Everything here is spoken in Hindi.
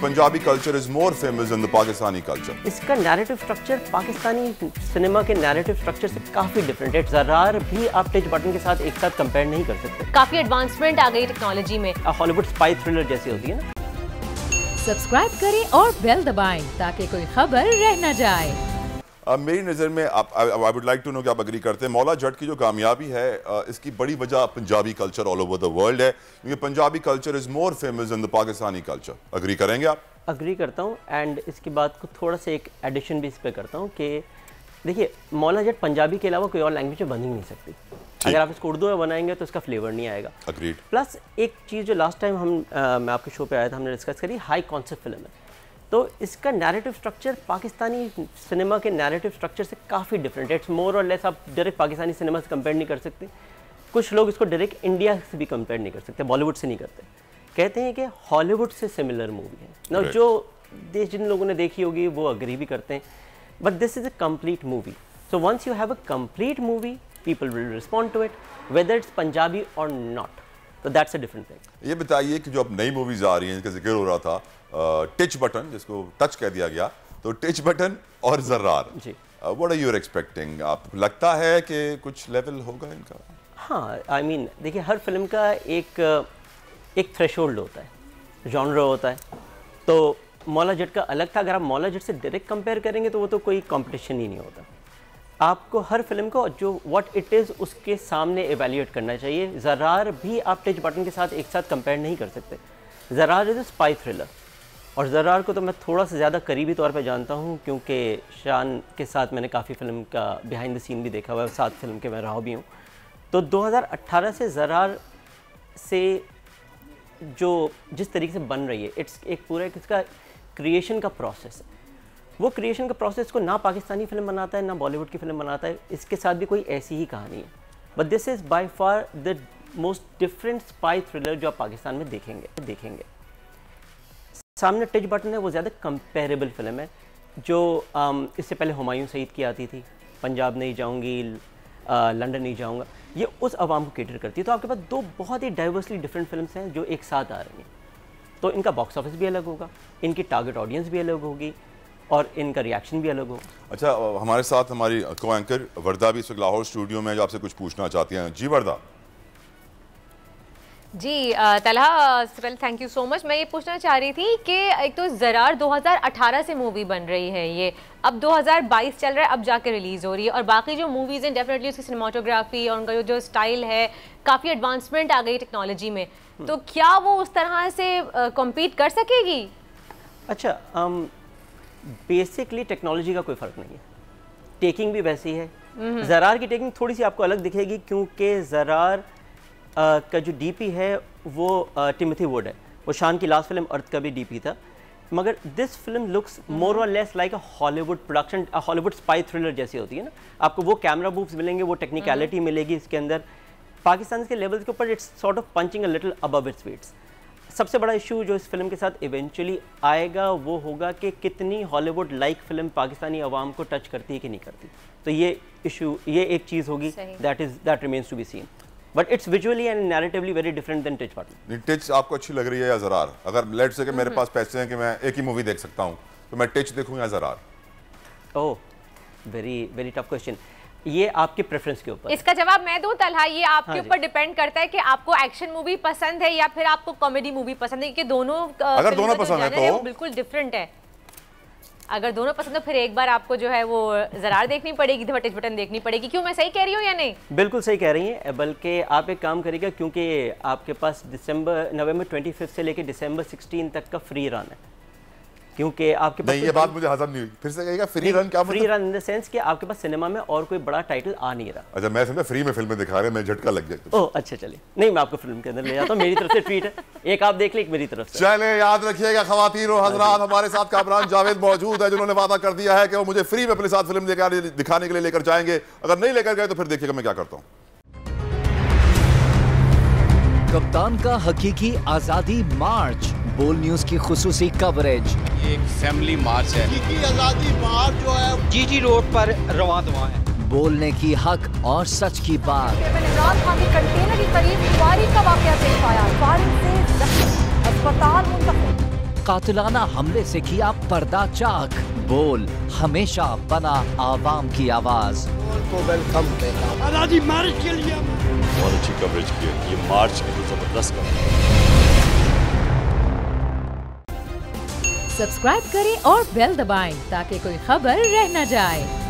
Punjabi culture is more famous than the Pakistani culture. इसका नैरेटिव स्ट्रक्चर पाकिस्तानी सिनेमा के नैरेटिव स्ट्रक्चर से काफ़ी डिफरेंट है। ज़रार भी आप टच बटन के साथ एक साथ कंपेयर नहीं कर सकते। काफ़ी एडवांसमेंट आ गई टेक्नोलॉजी में। हॉलीवुड स्पाई थ्रिलर जैसी होती है ना। सब्सक्राइब करें और बेल दबाएं ताकि कोई खबर रह न जाए। मेरी नज़र में I would like to know कि आप अग्री करते हैं मौला जट की जो कामयाबी है इसकी बड़ी वजह Punjabi culture all over the world है, क्योंकि Punjabi culture is more famous than the Pakistani culture. Agree करेंगे आप? अग्री करता हूँ एंड इसकी बात को थोड़ा सा एक एडिशन भी इस पर करता हूँ कि देखिए मौला जट पंजाबी के अलावा कोई और लैंग्वेज में बन ही नहीं सकती। अगर आप इसको उर्दू में बनाएंगे तो इसका फ्लेवर नहीं आएगा। अग्रीड। प्लस एक चीज़ जो लास्ट टाइम मैं आपके शो पे आया था, हमने डिस्कस करी, हाई कॉन्सेप्ट फिल्म है, तो इसका नैरेटिव स्ट्रक्चर पाकिस्तानी सिनेमा के नैरेटिव स्ट्रक्चर से काफ़ी डिफरेंट है। इट्स मोर और लेस आप डायरेक्ट पाकिस्तानी सिनेमा से कंपेयर नहीं कर सकते। कुछ लोग इसको डायरेक्ट इंडिया से भी कंपेयर नहीं कर सकते, बॉलीवुड से नहीं करते, कहते हैं कि हॉलीवुड से सिमिलर मूवी है ना। जो देश जिन लोगों ने देखी होगी वो अग्री भी करते हैं, but this is a complete movie. So once you have a complete movie people will respond to it whether it's Punjabi और नॉट, तो दैट्स अ डिफरेंट थिंग। ये बताइए कि जो अब नई मूवीज आ रही हैं जिसका जिक्र हो रहा था, टिच बटन जिसको टच कह दिया गया, तो टिच बटन और ज़र्रार जी, व्हाट आर यू एक्सपेक्टिंग? आपको लगता है कि कुछ लेवल होगा इनका? हाँ, आई मीन देखिए हर फिल्म का एक थ्रेशोल्ड होता है, जॉनर होता है। तो मौला जट का अलग था। अगर आप मौला जट से डायरेक्ट कंपेयर करेंगे तो वो तो कोई कंपटीशन ही नहीं होता। आपको हर फिल्म को जो व्हाट इट इज़ उसके सामने एवेल्यूएट करना चाहिए। ज़रार भी आप टच बटन के साथ एक साथ कंपेयर नहीं कर सकते। Zarrar is a spy thriller, और ज़रार को तो मैं थोड़ा सा ज़्यादा करीबी तौर पे जानता हूँ क्योंकि शान के साथ मैंने काफ़ी फिल्म का बिहाइंड द सीन भी देखा हुआ है, साथ फिल्म के मैं रहा भी हूँ। तो 2018 से ज़रार से जो जिस तरीके से बन रही है, इट्स एक पूरा इसका क्रिएशन का प्रोसेस है। वो क्रिएशन का प्रोसेस को ना पाकिस्तानी फिल्म बनाता है ना बॉलीवुड की फिल्म बनाता है। इसके साथ भी कोई ऐसी ही कहानी है, but this is by far the most different spy thriller जो आप पाकिस्तान में देखेंगे। सामने टच बटन है, वो ज़्यादा कंपेरेबल फिल्म है। जो इससे पहले हुमायूं सईद की आती थी, पंजाब नहीं जाऊंगी, लंदन नहीं जाऊंगा, ये उस आवाम को कैटर करती है। तो आपके पास दो बहुत ही डाइवर्सली डिफरेंट फिल्म्स हैं जो एक साथ आ रही हैं, तो इनका बॉक्स ऑफिस भी अलग होगा, इनकी टारगेट ऑडियंस भी अलग होगी और इनका रिएक्शन भी अलग होगा। अच्छा, हमारे साथ हमारी को एंकर वर्दा भी इस वक्त लाहौर स्टूडियो में जो आपसे कुछ पूछना चाहती हैं। जी वर्दा। जी तलहा, पहले थैंक यू सो मच। मैं ये पूछना चाह रही थी कि एक तो ज़रार 2018 से मूवी बन रही है, ये अब 2022 चल रहा है, अब जाके रिलीज़ हो रही है, और बाकी जो मूवीज़ हैं डेफिनेटली उसकी सिनेमाटोग्राफी और उनका जो स्टाइल है, काफ़ी एडवांसमेंट आ गई टेक्नोलॉजी में, तो क्या वो उस तरह से कम्पीट कर सकेगी? अच्छा, बेसिकली टेक्नोलॉजी का कोई फ़र्क नहीं है, टेकिंग भी वैसी है। ज़रार की टेकिंग थोड़ी सी आपको अलग दिखेगी क्योंकि ज़रार का जो डीपी है वो टिमोथी वुड है, वो शान की लास्ट फिल्म अर्थ का भी डीपी था। मगर दिस फिल्म लुक्स मोर और लेस लाइक अ Hollywood production, Hollywood spy thriller जैसी होती है ना। आपको वो कैमरा मूव्स मिलेंगे, वो टेक्निकलिटी मिलेगी इसके अंदर। पाकिस्तान के लेवल्स के ऊपर it's sort of punching a little above its weights. सबसे बड़ा इशू जो इस फिल्म के साथ इवेंचुअली आएगा वो होगा कि कितनी हॉलीवुड लाइक फिल्म पाकिस्तानी अवाम को टच करती है कि नहीं करती। तो ये इशू, ये एक चीज़ होगी, that remains to be seen, but it's visually and narratively very different than Tich Button. Tich आपको अच्छी लग रही है या ज़रार? अगर लेट्स से कि मेरे पास पैसे हैं कि मैं एक ही मूवी देख सकता हूँ, तो मैं टिच देखूँ या ज़रार? ओह, वेरी टफ क्वेश्चन। ये आपके प्रेफरेंस के ऊपर। इसका जवाब मैं दूं तलहा? ये आपके ऊपर डिपेंड करता है कि आपको एक्शन मूवी पसंद है या फिर आपको कॉमेडी मूवी पसंद है, कि दोनों अगर दोनों पसंद है तो बिल्कुल डिफरेंट है। अगर दोनों पसंद है फिर एक बार आपको जो है वो ज़रार देखनी पड़ेगी, टच बटन देखनी पड़ेगी। क्यों, मैं सही कह रही हूँ या नहीं? बिल्कुल सही कह रही हैं, बल्कि आप एक काम करिएगा, क्योंकि आपके पास नवंबर 25 से लेकर दिसंबर 16 तक का फ्री रन है, क्योंकि आपके पास नहीं, ये बात मुझे हजम नहीं हुई, फिर से कहिएगा। फ्री रन क्या मतलब? Free run in the sense कि आपके पास सिनेमा में और कोई बड़ा टाइटल आ नहीं रहा। अच्छा, मैं समझा फ्री में फिल्में दिखा रहे हैं, मैं झटका लग गया। ओह अच्छा, चलिए, नहीं मैं आपको फिल्म के अंदर ले जाता हूँ, मेरी तरफ से ट्रीट है, एक आप देख ले, एक मेरी तरफ से। चले, याद रखिएगा ख़वातीन और हज़रात, हमारे साथ कामरान जावेद मौजूद है जिन्होंने वादा कर दिया है कि वो मुझे फ्री में अपने साथ फिल्म दिखाने के लिए लेकर जाएंगे। अगर नहीं लेकर गए तो फिर देखिएगा मैं क्या करता हूँ। कप्तान का हकीकी आजादी मार्च, बोल न्यूज की खुसूसी कवरेज। ये एक फैमिली मार्च है, हकीकी आजादी मार्च जो है जीटी रोड पर रवां दवा है। बोलने की हक और सच की बात। इमरान खान के कंटेनर के करीब फायरिंग का वाकया पेश आया, फायरिंग से अस्पताल मुंतकिल। कातिलाना हमले से किया पर्दा चाक। बोल हमेशा बना आवाम की आवाज। को वेलकम देता आजादी मार्च के लिए बहुत अच्छी कवरेज की है। ये मार्च की तो जबरदस्त कवरेज। सब्सक्राइब करें और बेल दबाएं ताकि कोई खबर रह न जाए।